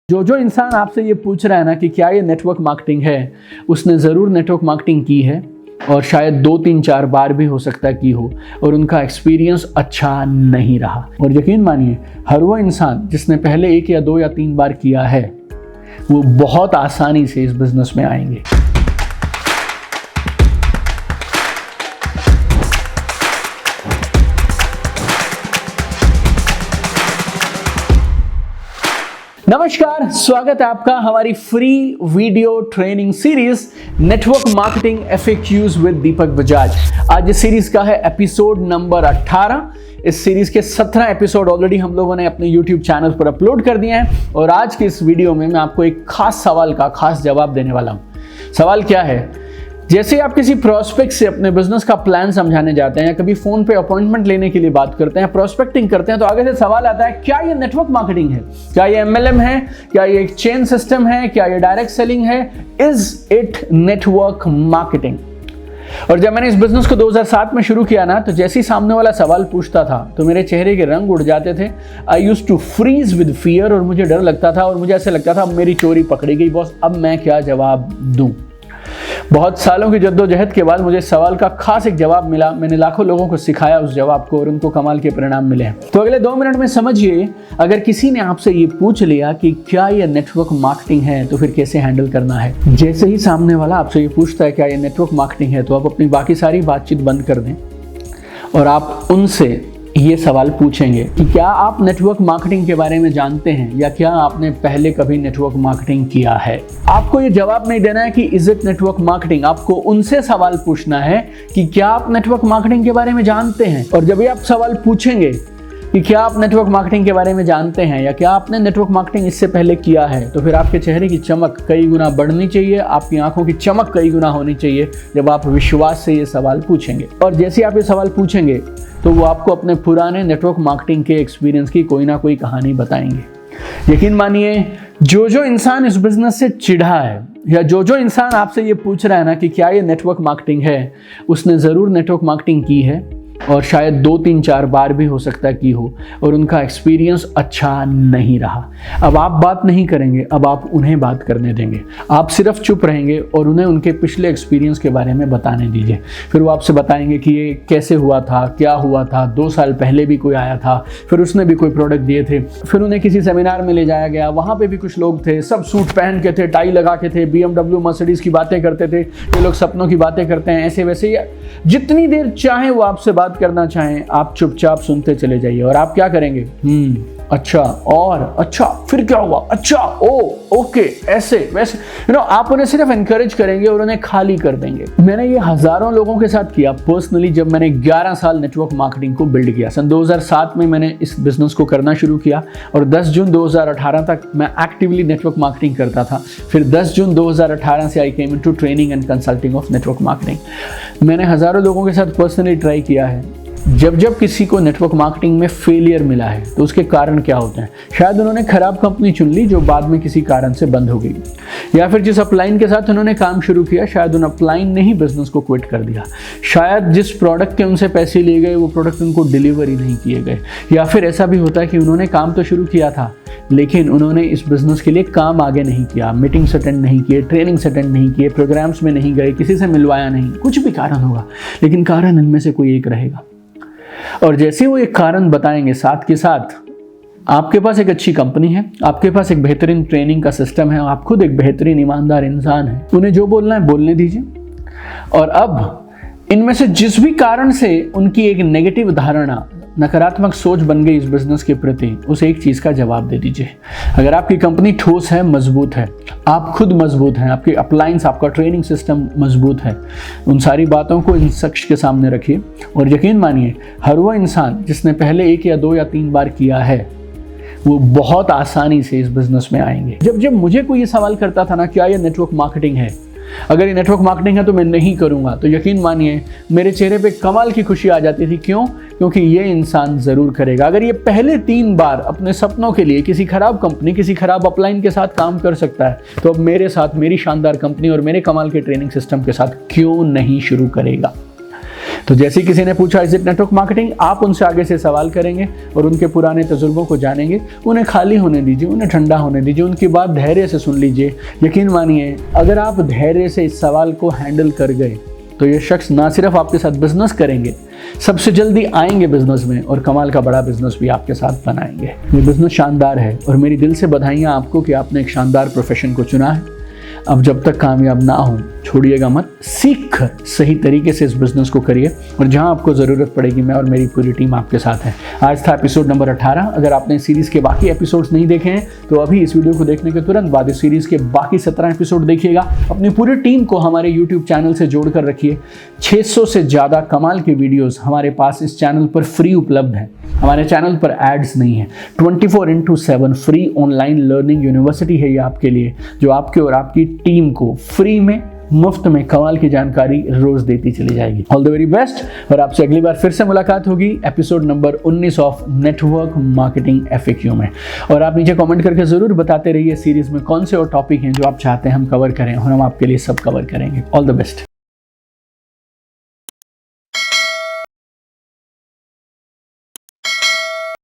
जो जो इंसान आपसे ये पूछ रहा है ना कि क्या ये नेटवर्क मार्केटिंग है, उसने ज़रूर नेटवर्क मार्केटिंग की है और शायद 2-3-4 बार भी हो सकता है की हो और उनका एक्सपीरियंस अच्छा नहीं रहा। और यकीन मानिए, हर वो इंसान जिसने पहले 1 या 2 या 3 बार किया है वो बहुत आसानी से इस बिजनेस में आएंगे। नमस्कार, स्वागत है आपका हमारी free video training series network marketing FAQs with Deepak Bajaj. आज इस सीरीज का है एपिसोड नंबर 18। इस सीरीज के 17 एपिसोड ऑलरेडी हम लोगों ने अपने YouTube चैनल पर अपलोड कर दिए हैं और आज के इस वीडियो में मैं आपको एक खास सवाल का खास जवाब देने वाला हूं। सवाल क्या है? जैसे आप किसी प्रोस्पेक्ट से अपने बिजनेस का प्लान समझाने जाते हैं या कभी फोन पे अपॉइंटमेंट लेने के लिए बात करते हैं, प्रोस्पेक्टिंग करते हैं, तो आगे से सवाल आता है, क्या ये नेटवर्क मार्केटिंग है? क्या ये MLM है? क्या ये एक चेन सिस्टम है? क्या ये डायरेक्ट सेलिंग है? Is it network marketing? और जब मैंने इस बिजनेस को 2007 में शुरू किया ना, तो जैसे ही सामने वाला सवाल पूछता था तो मेरे चेहरे के रंग उड़ जाते थे। I used to freeze with fear और मुझे डर लगता था और मुझे ऐसे लगता था अब मेरी चोरी पकड़ी गई बॉस, अब मैं क्या जवाब दूं। बहुत सालों की जद्दोजहद के बाद मुझे सवाल का खास एक जवाब मिला। मैंने लाखों लोगों को सिखाया उस जवाब को और उनको कमाल के परिणाम मिले हैं। तो अगले 2 मिनट में समझिए, अगर किसी ने आपसे ये पूछ लिया कि क्या ये नेटवर्क मार्केटिंग है तो फिर कैसे हैंडल करना है। जैसे ही सामने वाला आपसे ये पूछता है क्या ये नेटवर्क मार्केटिंग है, तो आप अपनी बाकी सारी बातचीत बंद कर दें और आप उनसे ये सवाल पूछेंगे कि क्या आप नेटवर्क मार्केटिंग के बारे में जानते हैं या क्या आपने पहले कभी नेटवर्क मार्केटिंग किया है। आपको ये जवाब नहीं देना है कि इज इट नेटवर्क मार्केटिंग, आपको उनसे सवाल पूछना है कि क्या आप नेटवर्क मार्केटिंग के बारे में जानते हैं। और जब भी आप सवाल पूछेंगे कि क्या आप नेटवर्क मार्केटिंग के बारे में जानते हैं या क्या आपने नेटवर्क मार्केटिंग इससे पहले किया है, तो फिर आपके चेहरे की चमक कई गुना बढ़नी चाहिए, आपकी आंखों की चमक कई गुना होनी चाहिए जब आप विश्वास से ये सवाल पूछेंगे। और जैसे आप ये सवाल पूछेंगे तो वो आपको अपने पुराने नेटवर्क मार्केटिंग के एक्सपीरियंस की कोई ना कोई कहानी बताएंगे। यकीन मानिए, जो जो इंसान इस बिजनेस से चिढ़ा है या जो जो इंसान आपसे ये पूछ रहा है ना कि क्या ये नेटवर्क मार्केटिंग है, उसने ज़रूर नेटवर्क मार्केटिंग की है और शायद 2-3-4 बार भी हो सकता है की हो और उनका एक्सपीरियंस अच्छा नहीं रहा। अब आप बात नहीं करेंगे, अब आप उन्हें बात करने देंगे। आप सिर्फ चुप रहेंगे और उन्हें उनके पिछले एक्सपीरियंस के बारे में बताने दीजिए। फिर वो आपसे बताएंगे कि ये कैसे हुआ था, क्या हुआ था, 2 साल पहले भी कोई आया था, फिर उसने भी कोई प्रोडक्ट दिए थे, फिर उन्हें किसी सेमिनार में ले जाया गया, वहाँ पर भी कुछ लोग थे, सब सूट पहन के थे, टाई लगा के थे, BMW मर्सिडीज की बातें करते थे। ये लोग सपनों की बातें करते हैं, ऐसे वैसे। जितनी देर चाहे वो आपसे बात करना चाहें, आप चुपचाप सुनते चले जाइए। और आप क्या करेंगे? अच्छा, और अच्छा, फिर क्या हुआ, अच्छा, ओ ओके, ऐसे वैसे, आप उन्हें सिर्फ एनकरेज करेंगे और उन्हें खाली कर देंगे। मैंने ये हजारों लोगों के साथ किया पर्सनली। जब मैंने 11 साल नेटवर्क मार्केटिंग को बिल्ड किया, सन 2007 में मैंने इस बिजनेस को करना शुरू किया और 10 जून 2018 तक मैं एक्टिवली नेटवर्क मार्केटिंग करता था। फिर 10 जून 2018 से I came into training and consulting of network marketing. मैंने हजारों लोगों के साथ पर्सनली ट्राई किया है। जब किसी को नेटवर्क मार्केटिंग में फेलियर मिला है तो उसके कारण क्या होते हैं? शायद उन्होंने खराब कंपनी चुन ली जो बाद में किसी कारण से बंद हो गई, या फिर जिस अपलाइन के साथ उन्होंने काम शुरू किया शायद उन अपलाइन ने ही बिजनेस को क्विट कर दिया, शायद जिस प्रोडक्ट के उनसे पैसे लिए गए वो प्रोडक्ट उनको डिलीवरी नहीं किए गए, या फिर ऐसा भी होता है कि उन्होंने काम तो शुरू किया था लेकिन उन्होंने इस बिजनेस के लिए काम आगे नहीं किया, मीटिंग्स अटेंड नहीं किए, ट्रेनिंग्स अटेंड नहीं किए, प्रोग्राम्स में नहीं गए, किसी से मिलवाया नहीं। कुछ भी कारण होगा लेकिन कारण इनमें से कोई एक रहेगा। और जैसे वो एक कारण बताएंगे, साथ के साथ आपके पास एक अच्छी कंपनी है, आपके पास एक बेहतरीन ट्रेनिंग का सिस्टम है, आप खुद एक बेहतरीन ईमानदार इंसान है, उन्हें जो बोलना है बोलने दीजिए। और अब इनमें से जिस भी कारण से उनकी एक नेगेटिव धारणा, नकारात्मक सोच बन गई इस बिजनेस के प्रति, उस एक चीज़ का जवाब दे दीजिए। अगर आपकी कंपनी ठोस है, मजबूत है, आप खुद मजबूत हैं, आपकी अप्लायंस, आपका ट्रेनिंग सिस्टम मजबूत है, उन सारी बातों को इन शख्स के सामने रखिए और यकीन मानिए, हर वो इंसान जिसने पहले 1 या 2 या 3 बार किया है वो बहुत आसानी से इस बिजनेस में आएंगे। जब मुझे कोई ये सवाल करता था ना, क्या ये नेटवर्क मार्केटिंग है, अगर ये नेटवर्क मार्केटिंग है तो मैं नहीं करूंगा, तो यकीन मानिए मेरे चेहरे पे कमाल की खुशी आ जाती थी। क्यों? क्योंकि ये इंसान ज़रूर करेगा। अगर ये पहले 3 बार अपने सपनों के लिए किसी खराब कंपनी, किसी खराब अपलाइन के साथ काम कर सकता है, तो अब मेरे साथ, मेरी शानदार कंपनी और मेरे कमाल के ट्रेनिंग सिस्टम के साथ क्यों नहीं शुरू करेगा? तो जैसे किसी ने पूछा इज इट नेटवर्क मार्केटिंग, आप उनसे आगे से सवाल करेंगे और उनके पुराने तजुर्बों को जानेंगे। उन्हें खाली होने दीजिए, उन्हें ठंडा होने दीजिए, उनकी बात धैर्य से सुन लीजिए। यकीन मानिए, अगर आप धैर्य से इस सवाल को हैंडल कर गए तो ये शख्स ना सिर्फ आपके साथ बिजनेस करेंगे, सबसे जल्दी आएंगे बिजनेस में और कमाल का बड़ा बिजनेस भी आपके साथ बनाएंगे। ये बिजनेस शानदार है और मेरी दिल से बधाइयाँ आपको कि आपने एक शानदार प्रोफेशन को चुना है। अब जब तक कामयाब ना हो छोड़िएगा मत, सीख सही तरीके से इस बिजनेस को करिए और जहां आपको ज़रूरत पड़ेगी मैं और मेरी पूरी टीम आपके साथ है। आज था एपिसोड नंबर 18। अगर आपने इस सीरीज़ के बाकी एपिसोड्स नहीं देखे हैं तो अभी इस वीडियो को देखने के तुरंत बाद इस सीरीज़ के बाकी 17 एपिसोड देखिएगा। अपनी पूरी टीम को हमारे यूट्यूब चैनल से जोड़कर रखिए। 600 से ज़्यादा कमाल के वीडियोज़ हमारे पास इस चैनल पर फ्री उपलब्ध हैं। हमारे चैनल पर एड्स नहीं है। 24/7 फ्री ऑनलाइन लर्निंग यूनिवर्सिटी है ये आपके लिए, जो आपके और आपकी टीम को फ्री में मुफ्त में कमाल की जानकारी रोज देती चली जाएगी। ऑल द वेरी बेस्ट और आपसे अगली बार फिर से मुलाकात होगी episode number 19 of network marketing FAQ में। और आप नीचे कमेंट करके जरूर बताते रहिए सीरीज में कौन से और टॉपिक हैं जो आप चाहते हैं हम कवर करें और हम आपके लिए सब कवर करेंगे। All the best.